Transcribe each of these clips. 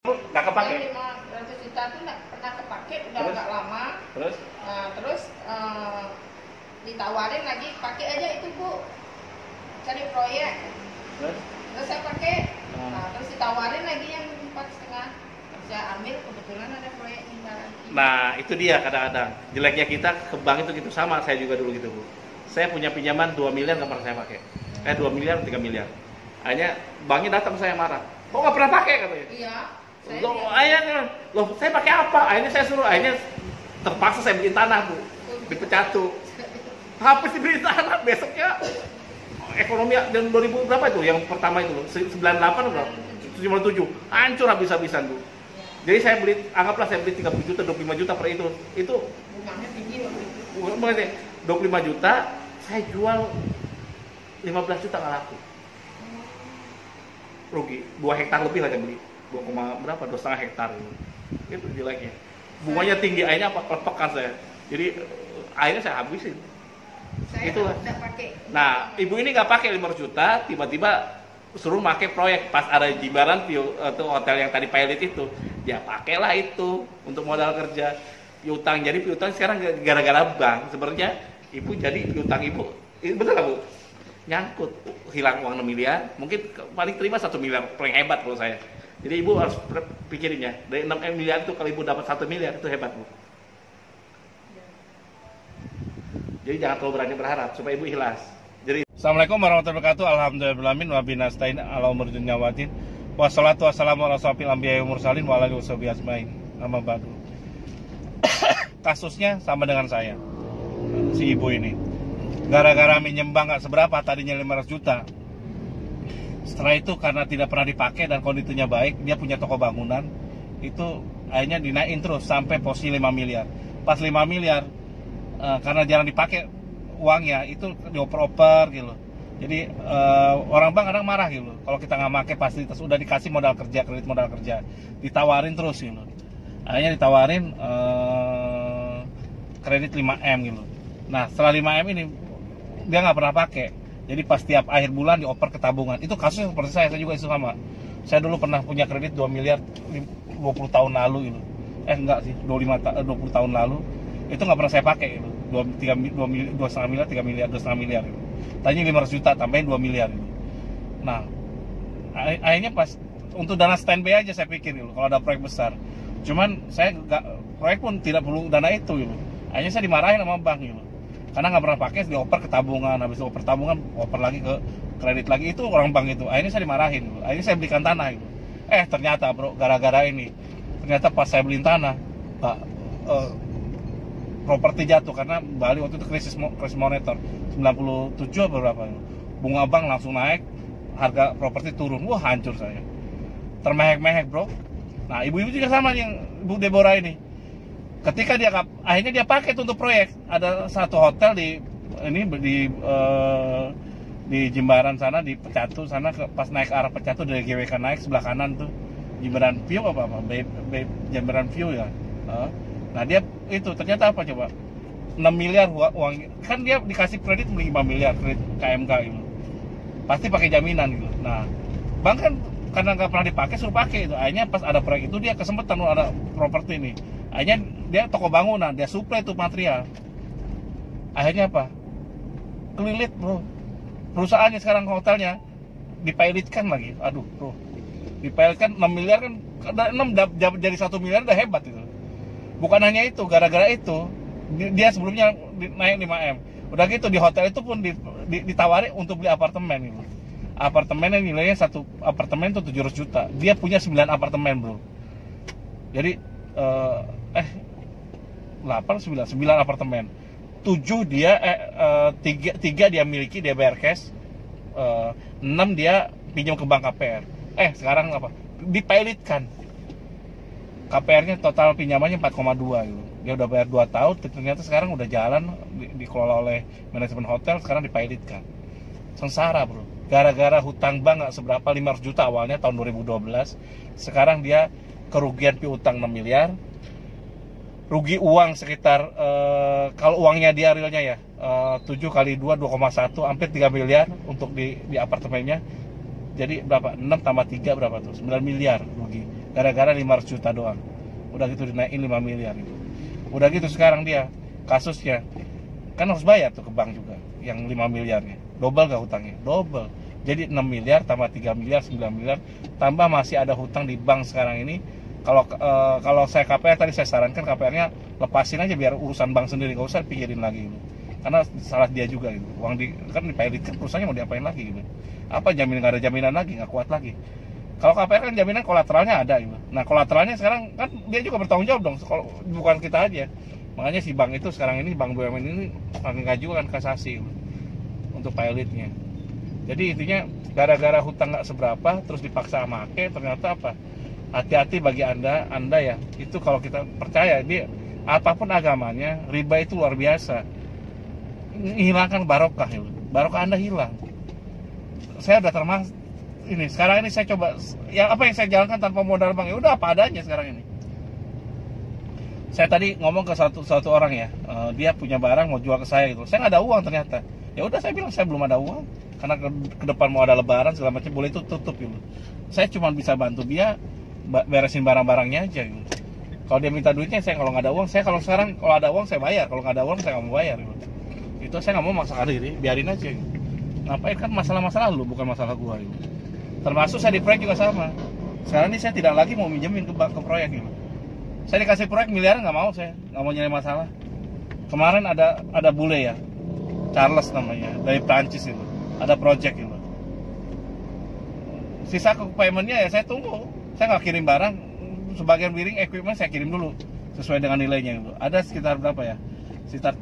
Nggak kepake. 500 juta itu nggak pernah kepake, udah Terus? agak lama. Terus? Nah, terus ditawarin lagi, pakai aja itu Bu, cari proyek. Terus? Terus saya pakai. Nah, terus ditawarin lagi yang 4,5. Saya ambil, kebetulan ada proyek di garansi. Nah, itu dia kadang-kadang jeleknya kita ke bank itu gitu, sama saya juga dulu gitu Bu. Saya punya pinjaman 2 miliar nggak pernah saya pakai. 2 miliar, 3 miliar. Akhirnya banknya datang, saya marah. Kok nggak pernah pakai katanya? Iya. Loh, saya pakai apa? Akhirnya saya suruh, akhirnya terpaksa saya beli tanah Bu, di Pecatu. Habis dibeli tanah, besoknya ekonomi dan 2000 berapa itu? Yang pertama itu 98 atau berapa? 97, hancur habis-habisan Bu. Jadi saya beli, anggaplah saya beli 30 juta, 25 juta per itu. Itu Bunganya tinggi waktu itu. bukan 25 juta, saya jual 15 juta nggak laku. Rugi, 2 hektar lebih lah saya beli. 2, berapa? 2,5 hektar itu jeleknya. Bunganya tinggi, akhirnya apa? Kelepekan saya. Jadi akhirnya saya habisin. Saya Itulah. udah pakai. Nah, ibu ini nggak pakai 500 juta, tiba-tiba suruh pakai proyek pas ada Jimbaran View atau hotel yang tadi pilot itu, dia pakailah itu untuk modal kerja, piutang. Jadi piutang sekarang gara-gara bank. Sebenarnya ibu jadi piutang ibu, betul nggak Bu? Nyangkut, hilang uang 6 miliar, mungkin paling terima 1 miliar, paling hebat kalau saya. Jadi ibu harus pikirin ya, dari 6 miliar itu kalau ibu dapat 1 miliar itu hebat Bu. Jadi jangan terlalu berani berharap supaya ibu ikhlas. Jadi Assalamualaikum warahmatullahi wabarakatuh. Alhamdulillahirabbil wa bihi nasta'in ala umuri dunya waddin. Wassalatu wassalamu ala asyrofil anbiya'i wal mursalin wa ala alihi washabihi ajmain. Amma ba'du. Kasusnya sama dengan saya. Si ibu ini. Gara-gara minjem bank nggak seberapa, tadinya 500 juta. Setelah itu karena tidak pernah dipakai dan kondisinya baik, dia punya toko bangunan. Itu akhirnya dinaikin terus sampai posisi 5 miliar. Pas 5 miliar karena jarang dipakai uangnya, itu dioper-oper gitu. Jadi orang bank kadang marah gitu. Kalau kita nggak pakai fasilitas, udah dikasih modal kerja, kredit modal kerja, ditawarin terus gitu. Akhirnya ditawarin kredit 5M gitu. Nah, setelah 5M ini dia nggak pernah pakai. Jadi pas tiap akhir bulan dioper ke tabungan. Itu kasusnya seperti saya juga itu sama. Saya dulu pernah punya kredit 2 miliar 20 tahun lalu gitu. Enggak sih, 20 tahun lalu. Itu nggak pernah saya pakai gitu. 2,5 miliar, 3 miliar, 2,5 miliar gitu. Tadinya 500 juta, tambahin 2 miliar gitu. Nah, akhirnya pas untuk dana standby aja saya pikir gitu, kalau ada proyek besar. Cuman saya nggak, proyek pun tidak perlu dana itu gitu. Akhirnya saya dimarahin sama bank gitu. Karena nggak pernah pakai, dioper ke tabungan, habis dioper tabungan, oper lagi ke kredit lagi, itu orang bank itu. Akhirnya saya dimarahin gitu. Akhirnya saya belikan tanah gitu. Ternyata bro, gara-gara ini, ternyata pas saya beliin tanah, Pak, properti jatuh karena Bali waktu itu krisis moneter 97 atau berapa, bunga bank langsung naik, harga properti turun, wah hancur saya, termehek-mehek bro. Nah ibu-ibu juga sama yang Bu Deborah ini, ketika dia akhirnya dia pakai untuk proyek, ada satu hotel di Jimbaran sana, di Pecatu sana, pas naik arah Pecatu dari GWK naik sebelah kanan tuh Jimbaran View Jimbaran View ya. Nah dia itu ternyata apa coba, 6 miliar uang, kan dia dikasih kredit 5 miliar kredit KMK gitu, pasti pakai jaminan gitu. Nah bank kan karena nggak pernah dipakai suruh pakai itu. Akhirnya pas ada proyek itu dia kesempatan ada properti ini, akhirnya dia toko bangunan, dia suplai itu material. Akhirnya apa, kelilit bro, perusahaannya sekarang hotelnya dipilotkan lagi. Aduh bro, dipilotkan 6 miliar kan, ada 6 jadi 1 miliar udah hebat itu. Bukan hanya itu, gara-gara itu dia sebelumnya naik 5M. Udah gitu di hotel itu pun ditawari untuk beli apartemen gitu. Apartemennya nilainya satu apartemen tuh 700 juta. Dia punya 9 apartemen bro. Jadi 8, 9 apartemen. 7 dia 3 dia miliki, dia bayar cash. 6 dia pinjam ke bank KPR. Sekarang apa? Dipilotkan. KPR-nya total pinjamannya 4,2 gitu. Dia udah bayar 2 tahun, ternyata sekarang udah jalan, dikelola oleh manajemen hotel, sekarang dipilotkan. Sengsara bro. Gara-gara hutang bank nggak seberapa, 500 juta awalnya tahun 2012. Sekarang dia kerugian piutang 6 miliar. Rugi uang sekitar, kalau uangnya dia realnya ya, 7 kali 2, 2,1, hampir 3 miliar untuk di apartemennya. Jadi berapa? 6 tambah 3 berapa tuh? 9 miliar rugi. gara-gara 500 juta doang. Udah gitu dinaikin 5 miliar gitu. Udah gitu sekarang dia kasusnya kan harus bayar tuh ke bank juga yang 5 miliarnya. Double gak hutangnya? Double. Jadi 6 miliar tambah 3 miliar 9 miliar, tambah masih ada hutang di bank sekarang ini. Kalau saya KPR tadi saya sarankan KPR-nya lepasin aja biar urusan bank sendiri, gak usah pikirin lagi gitu. Karena salah dia juga gitu. Uang kan dipailin kan perusahaannya mau diapain lagi gitu. Apa jaminan, gak ada jaminan lagi, gak kuat lagi. Kalau KPR kan jaminan kolateralnya ada gitu. Nah kolateralnya sekarang kan dia juga bertanggung jawab dong, kalau bukan kita aja. Makanya si bank itu sekarang ini, bank BUMN ini ngajukan kasasi gitu, untuk pilotnya. Jadi intinya gara-gara hutang nggak seberapa terus dipaksa make, ternyata apa? Hati-hati bagi anda ya, itu kalau kita percaya dia apapun agamanya, riba itu luar biasa, menghilangkan barokah ya. Barokah anda hilang. Saya udah termasuk ini, sekarang ini saya coba yang apa yang saya jalankan tanpa modal bank, ya udah apa adanya sekarang ini. Saya tadi ngomong ke satu orang ya, dia punya barang mau jual ke saya gitu, saya nggak ada uang ternyata. Ya udah saya bilang saya belum ada uang, karena ke depan mau ada lebaran segala macam, boleh tutup gitu. Saya cuma bisa bantu dia beresin barang-barangnya aja gitu. Kalau dia minta duitnya, saya kalau nggak ada uang, saya kalau sekarang kalau ada uang saya bayar, kalau nggak ada uang saya nggak mau bayar gitu. Itu saya nggak mau maksakan diri, biarin aja gitu. Ngapain, kan masalah-masalah lu, bukan masalah gua gitu. Termasuk saya di proyek juga sama. Sekarang ini saya tidak lagi mau minjemin ke proyek gitu. Saya dikasih proyek miliaran nggak mau, saya nggak mau nyari masalah. Kemarin ada bule ya, Charles namanya, dari Prancis itu, ada project gitu. Sisa ke paymentnya ya saya tunggu, saya nggak kirim barang, sebagian piring equipment saya kirim dulu sesuai dengan nilainya gitu. Ada sekitar berapa ya, sekitar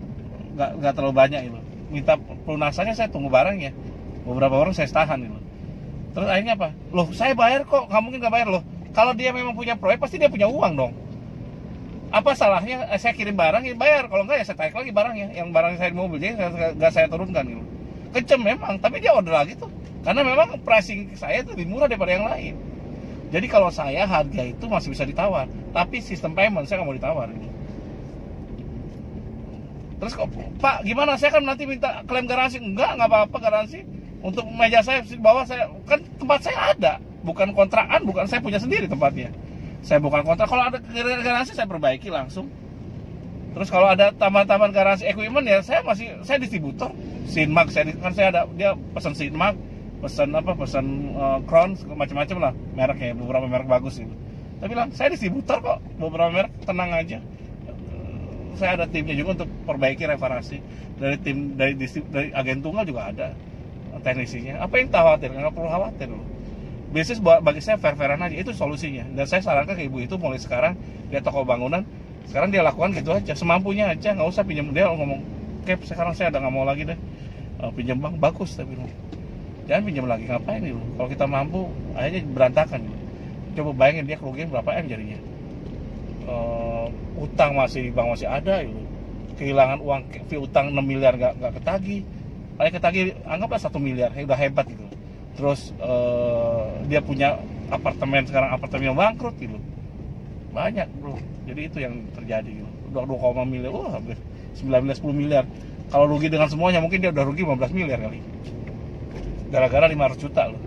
nggak terlalu banyak gitu. Minta pelunasannya saya tunggu barangnya, beberapa orang saya tahan gitu. Terus akhirnya apa? Loh saya bayar kok, nggak mungkin nggak bayar loh. Kalau dia memang punya proyek pasti dia punya uang dong. Apa salahnya saya kirim barang, ya bayar. Kalau enggak ya saya tarik lagi barangnya, yang barang saya di mobil, jadi nggak saya turunkan gitu. Kencem memang, tapi dia order lagi tuh, karena memang pricing saya itu lebih murah daripada yang lain. Jadi kalau saya harga itu masih bisa ditawar, tapi sistem payment saya nggak mau ditawar gitu. Terus kok Pak gimana, saya kan nanti minta klaim garansi. Enggak apa-apa garansi. Untuk meja saya bawah, saya kan tempat saya ada, bukan kontrakan, bukan saya punya sendiri tempatnya. Saya bukan kontrak, kalau ada garansi saya perbaiki langsung. Terus kalau ada tambahan-tambahan garansi equipment ya saya distributor. Sinmark saya ada, dia pesan Sinmark, pesan Crown, macam-macam lah mereknya, beberapa merek bagus itu. Tapi bilang saya distributor kok, beberapa merek, tenang aja. Saya ada timnya juga untuk perbaiki reparasi. Dari agen tunggal juga ada teknisinya. Apa yang khawatir? Nggak perlu khawatir loh. Bisnis bagi saya fair-fairan aja, itu solusinya. Dan saya sarankan ke ibu itu mulai sekarang, dia toko bangunan, sekarang dia lakukan gitu aja, semampunya aja, nggak usah pinjam. Dia ngomong, Cap sekarang saya udah nggak mau lagi deh pinjam bank, bagus tapi jangan pinjam lagi, ngapain nih. Kalau kita mampu, akhirnya berantakan gitu. Coba bayangin dia kerugian berapa M jadinya. Utang masih, bank masih ada gitu. Kehilangan uang, utang 6 miliar nggak ketagih. Kayak ketagih, anggaplah 1 miliar, udah hebat gitu. Terus dia punya apartemen, sekarang apartemen yang bangkrut gitu. Banyak bro, jadi itu yang terjadi gitu. Udah 2, miliar, hampir 19-10 miliar. Kalau rugi dengan semuanya mungkin dia udah rugi 15 miliar kali. Gara-gara 500 juta loh.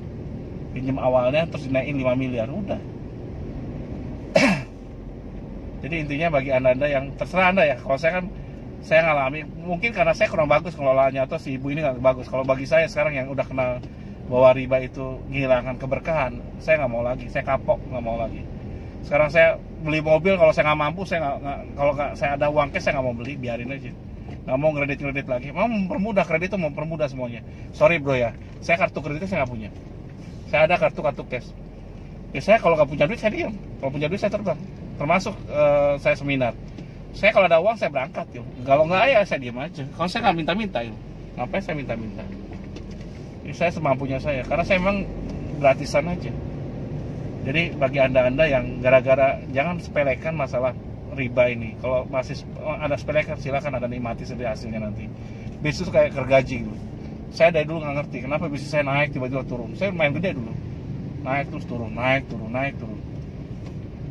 Pinjam awalnya terus dinaikin 5 miliar, udah. Jadi intinya bagi anda yang terserah anda ya. Kalau saya kan, saya ngalami, mungkin karena saya kurang bagus ngelolanya atau si ibu ini nggak bagus. Kalau bagi saya sekarang yang udah kenal bahwa riba itu menghilangkan keberkahan, saya nggak mau lagi, saya kapok, nggak mau lagi. Sekarang saya beli mobil, kalau saya nggak mampu, kalau saya ada uang cash, saya nggak mau beli, biarin aja. Nggak mau kredit lagi, mau mempermudah, kredit itu mempermudah semuanya. Sorry bro ya, saya kartu kreditnya saya nggak punya. Saya ada kartu cash. Ya saya kalau nggak punya duit saya diam, kalau punya duit saya terbang. Termasuk saya seminar. Saya kalau ada uang saya berangkat yuk. Kalau nggak ya saya diam aja. Kalau saya nggak minta-minta yuk, ngapain saya minta-minta? Saya semampunya saya, karena saya memang gratisan aja. Jadi bagi anda yang gara-gara, jangan sepelekan masalah riba ini. Kalau masih ada sepelekan, silakan ada nikmati sendiri hasilnya nanti. Bisnis kayak gergaji gitu. Saya dari dulu nggak ngerti kenapa bisnis saya naik tiba-tiba turun. Saya main gede dulu, naik terus turun, naik turun.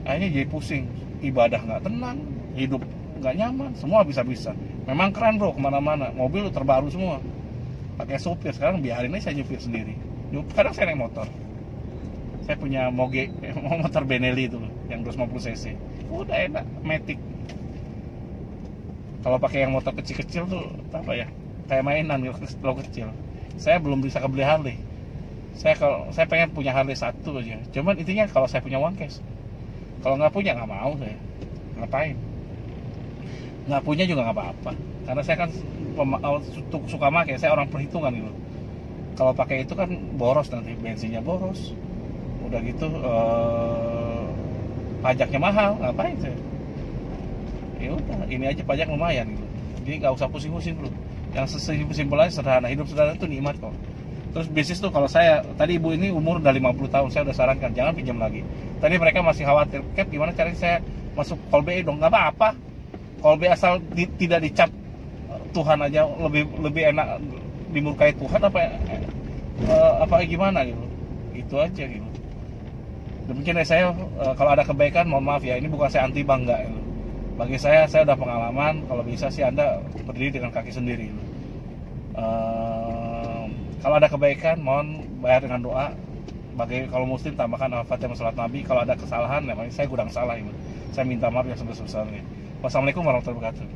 Akhirnya jadi pusing, ibadah nggak tenang, hidup nggak nyaman, semua bisa-bisa. Memang keren bro, kemana-mana, mobil terbaru semua. Pakai supir, sekarang biarin aja saya nyupir sendiri. Kadang saya naik motor. Saya punya motor Benelli itu loh, yang 250 cc. Udah enak, matic. Kalau pakai yang motor kecil-kecil tuh apa ya? Kayak mainan kalau kecil. Saya belum bisa kebeli Harley. Saya pengen punya Harley satu aja. Cuman intinya kalau saya punya uang cash. Kalau nggak punya nggak mau saya. Ngapain? Nggak punya juga nggak apa-apa. Karena saya kan suka pakai. Saya orang perhitungan gitu. Kalau pakai itu kan boros nanti, bensinnya boros. Udah gitu pajaknya mahal, ngapain saya? Ya udah, ini aja pajak lumayan gitu. Jadi nggak usah pusing-pusing dulu. Yang simpel aja, sederhana. Hidup sederhana itu nikmat kok. Terus bisnis tuh, kalau saya tadi ibu ini umur udah 50 tahun, saya udah sarankan jangan pinjam lagi. Tadi mereka masih khawatir, Cap gimana caranya saya masuk Call BI dong? Nggak apa-apa. Call BI asal tidak dicap Tuhan aja, lebih enak dimurkai Tuhan apa gimana gitu. Itu aja gitu. Demikian ya saya, kalau ada kebaikan mohon maaf ya, ini bukan saya anti bangga gitu. Bagi saya udah pengalaman, kalau bisa sih Anda berdiri dengan kaki sendiri gitu. Kalau ada kebaikan mohon bayar dengan doa. Kalau muslim tambahkan al-fatihah salat nabi. Kalau ada kesalahan memang saya kurang salah gitu. Saya minta maaf yang sebesar-besarnya. Wassalamualaikum warahmatullahi wabarakatuh.